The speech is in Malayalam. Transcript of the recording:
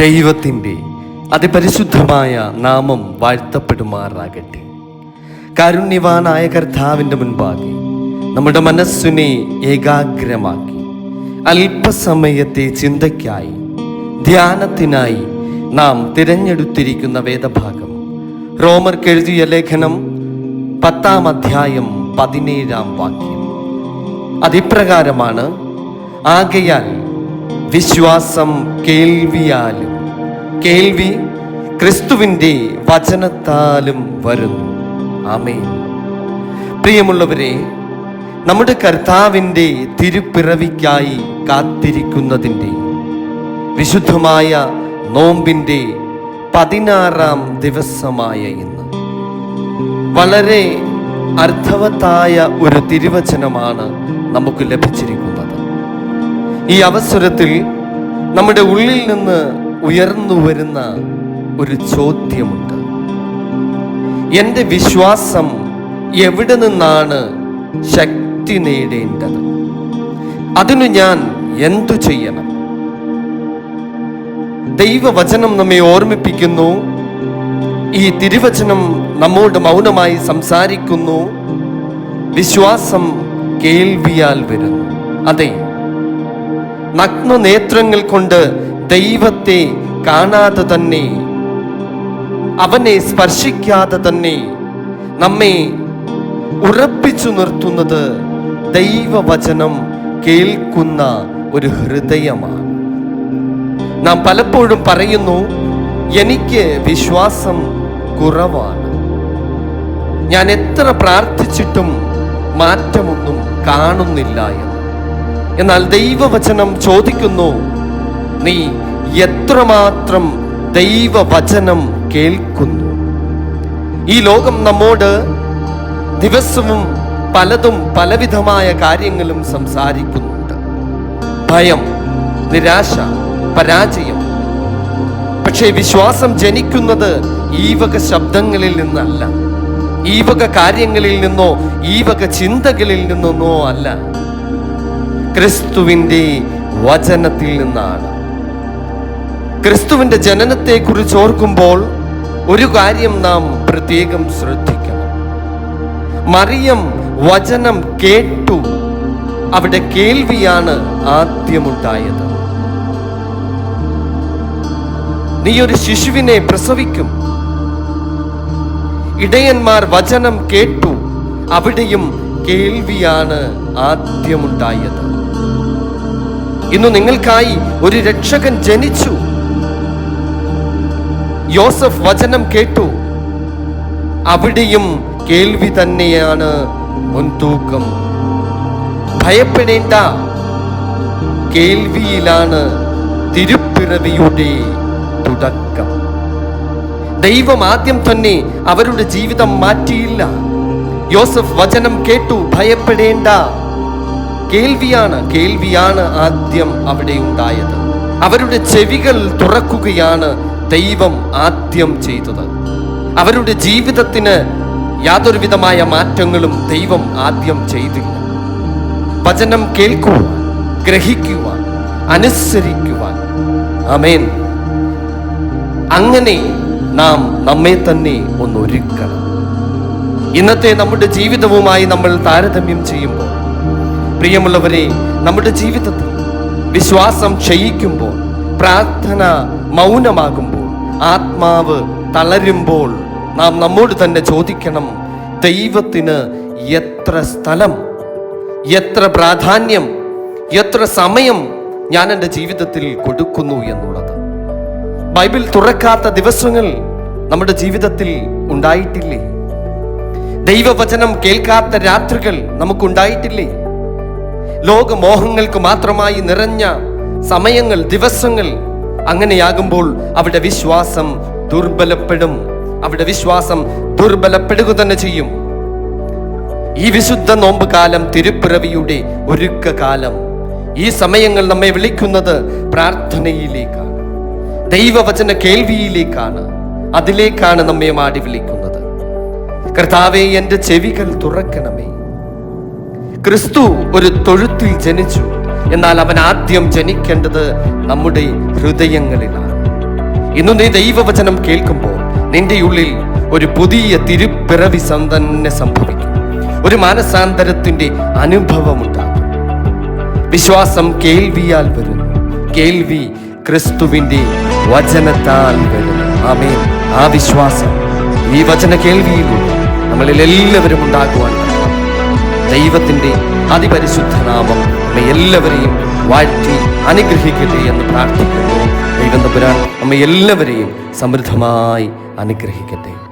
ദൈവത്തിൻ്റെ അതിപരിശുദ്ധമായ നാമം വാഴ്ത്തപ്പെടുമാറാകട്ടെ. കാരുണ്യവാനായ കർത്താവിൻ്റെ മുൻപാകെ നമ്മുടെ മനസ്സിനെ ഏകാഗ്രമാക്കി അല്പസമയത്തെ ചിന്തയ്ക്കായി ധ്യാനത്തിനായി നാം തിരഞ്ഞെടുത്തിരിക്കുന്ന വേദഭാഗം റോമർക്ക് എഴുതിയ ലേഖനം 10-ാം അധ്യായം 17-ാം വാക്യം. അതിപ്രകാരമാണ്: ആകയാൽ വിശ്വാസം കേൾവിയാലും കേൾവി ക്രിസ്തുവിൻ്റെ വചനത്താലും വരുന്നു. ആമേൻ. പ്രിയമുള്ളവരെ, നമ്മുടെ കർത്താവിൻ്റെ തിരുപ്പിറവിക്കായി കാത്തിരിക്കുന്നതിൻ്റെ വിശുദ്ധമായ നോമ്പിൻ്റെ 16-ാം ദിവസമായ ഇന്ന് വളരെ അർത്ഥവത്തായ ഒരു തിരുവചനമാണ് നമുക്ക് ലഭിച്ചിരിക്കുന്നത്. ഈ അവസരത്തിൽ നമ്മുടെ ഉള്ളിൽ നിന്ന് ഉയർന്നു വരുന്ന ഒരു ചോദ്യമുണ്ട്: എൻ്റെ വിശ്വാസം എവിടെ നിന്നാണ് ശക്തി നേടേണ്ടത്? അതിനു ഞാൻ എന്തു ചെയ്യണം? ദൈവവചനം നമ്മെ ഓർമ്മിപ്പിക്കുന്നു. ഈ തിരുവചനം നമ്മോട് മൗനമായി സംസാരിക്കുന്നു. വിശ്വാസം കേൾവിയാൽ വരുന്നു. അതെ, നഗ്നനേത്രങ്ങൾ കൊണ്ട് ദൈവത്തെ കാണാതെ തന്നെ, അവനെ സ്പർശിക്കാതെ തന്നെ നമ്മെ ഉറപ്പിച്ചു നിർത്തുന്നത് ദൈവവചനം കേൾക്കുന്ന ഒരു ഹൃദയമാണ്. നാം പലപ്പോഴും പറയുന്നു, എനിക്ക് വിശ്വാസം കുറവാണ്, ഞാൻ എത്ര പ്രാർത്ഥിച്ചിട്ടും മാറ്റമൊന്നും കാണുന്നില്ല എന്ന്. എന്നാൽ ദൈവവചനം ചോദിക്കുന്നു, നീ എത്രമാത്രം ദൈവവചനം കേൾക്കുന്നു? ഈ ലോകം നമ്മോട് ദിവസവും പലതും പലവിധമായ കാര്യങ്ങളും സംസാരിക്കുന്നുണ്ട്. ഭയം, നിരാശ, പരാജയം. പക്ഷേ വിശ്വാസം ജനിക്കുന്നത് ഈ വക ശബ്ദങ്ങളിൽ നിന്നല്ല, ഈ വക കാര്യങ്ങളിൽ നിന്നോ ഈ വക ചിന്തകളിൽ നിന്നോ അല്ല, ക്രിസ്തുവിൻ്റെ വചനത്തിൽ നിന്നാണ്. ക്രിസ്തുവിൻ്റെ ജനനത്തെ കുറിച്ച് ഓർക്കുമ്പോൾ ഒരു കാര്യം നാം പ്രത്യേകം ശ്രദ്ധിക്കണം. മറിയം വചനം കേട്ടു. അവിടെ കേൾവിയാണ് ആദ്യമുണ്ടായത്. നീ ഒരു ശിശുവിനെ പ്രസവിക്കും. ഇടയന്മാർ വചനം കേട്ടു. അവിടെയും കേൾവിയാണ് ആദ്യമുണ്ടായത്. ഇന്ന് നിങ്ങൾക്കായി ഒരു രക്ഷകൻ ജനിച്ചു. യോസഫ് വചനം കേട്ടു. അവിടെയും കേൾവി തന്നെയാണ് മുൻതൂക്കം. ഭയപ്പെടേണ്ട, കേൾവിയിലാണ് തിരുപ്പിറവിയുടെ തുടക്കം. ദൈവം ആദ്യം തന്നെ അവരുടെ ജീവിതം മാറ്റിയില്ല. യോസഫ് വചനം കേട്ടു. ഭയപ്പെടേണ്ട, കേൾവിയാണ് ആദ്യം അവിടെ ഉണ്ടായത്. അവരുടെ ചെവികൾ തുറക്കുകയാണ് ദൈവം ആദ്യം ചെയ്തത്. അവരുടെ ജീവിതത്തിന് യാതൊരു വിധമായ മാറ്റങ്ങളും ദൈവം ആദ്യം ചെയ്തില്ല. വചനം കേൾക്കുവാൻ, ഗ്രഹിക്കുവാൻ, അനുസരിക്കുവാൻ. ആമേൻ. അങ്ങനെ നാം നമ്മെ തന്നെ ഒന്നൊരുക്കണം. ഇന്നത്തെ നമ്മുടെ ജീവിതവുമായി നമ്മൾ താരതമ്യം ചെയ്യുമ്പോൾ, പ്രിയമുള്ളവരെ, നമ്മുടെ ജീവിതത്തിൽ വിശ്വാസം ക്ഷയിക്കുമ്പോൾ, പ്രാർത്ഥന മൗനമാകുമ്പോൾ, ആത്മാവ് തളരുമ്പോൾ നാം നമ്മോട് തന്നെ ചോദിക്കണം, ദൈവത്തിന് എത്ര സ്ഥലം, എത്ര പ്രാധാന്യം, എത്ര സമയം ഞാൻ എൻ്റെ ജീവിതത്തിൽ കൊടുക്കുന്നു എന്നുള്ളത്. ബൈബിൾ തുറക്കാത്ത ദിവസങ്ങൾ നമ്മുടെ ജീവിതത്തിൽ ഉണ്ടായിട്ടില്ലേ? ദൈവവചനം കേൾക്കാത്ത രാത്രികൾ നമുക്കുണ്ടായിട്ടില്ലേ? ലോകമോഹങ്ങൾക്ക് മാത്രമായി നിറഞ്ഞ സമയങ്ങൾ, ദിവസങ്ങൾ. അങ്ങനെയാകുമ്പോൾ അവിടെ വിശ്വാസം ദുർബലപ്പെടും. അവിടെ വിശ്വാസം ദുർബലപ്പെടുക തന്നെ ചെയ്യും. ഈ വിശുദ്ധ നോമ്പ് കാലം, തിരുപ്പിറവിയുടെ ഒരുക്കകാലം, ഈ സമയങ്ങൾ നമ്മെ വിളിക്കുന്നത് പ്രാർത്ഥനയിലേക്കാണ്, ദൈവവചന കേൾവിയിലേക്കാണ്. അതിലേക്കാണ് നമ്മെ മാടി വിളിക്കുന്നത്. കർത്താവേ, എൻ്റെ ചെവികൾ തുറക്കണമേ. ക്രിസ്തു ഒരു തൊഴുത്തിൽ ജനിച്ചു. എന്നാൽ അവൻ ആദ്യം ജനിക്കേണ്ടത് നമ്മുടെ ഹൃദയങ്ങളിലാണ്. ഇന്ന് നീ ദൈവവചനം കേൾക്കുമ്പോൾ നിന്റെ ഉള്ളിൽ ഒരു പുതിയ തിരുപ്പിറവി തന്നെ സംഭവിക്കും. ഒരു മാനസാന്തരത്തിന്റെ അനുഭവമുണ്ടാകും. വിശ്വാസം കേൾവിയാൽ വരുന്നു, കേൾവി ക്രിസ്തുവിന്റെ വചനത്താൽ വരുന്നു. ആമേൻ. ആ വിശ്വാസം ഈ വചന കേൾവിയിലൂടെ നമ്മളിൽ എല്ലാവരും ഉണ്ടാകുവാൻ ദൈവത്തിന്റെ അതിപരിശുദ്ധ നാമം നമ്മെ എല്ലാവരെയും വാഴ്ത്തി അനുഗ്രഹിക്കട്ടെ എന്ന് പ്രാർത്ഥിക്കുന്നു. ദൈവം തമ്പുരാൻ നമ്മെ എല്ലാവരെയും സമൃദ്ധമായി അനുഗ്രഹിക്കട്ടെ.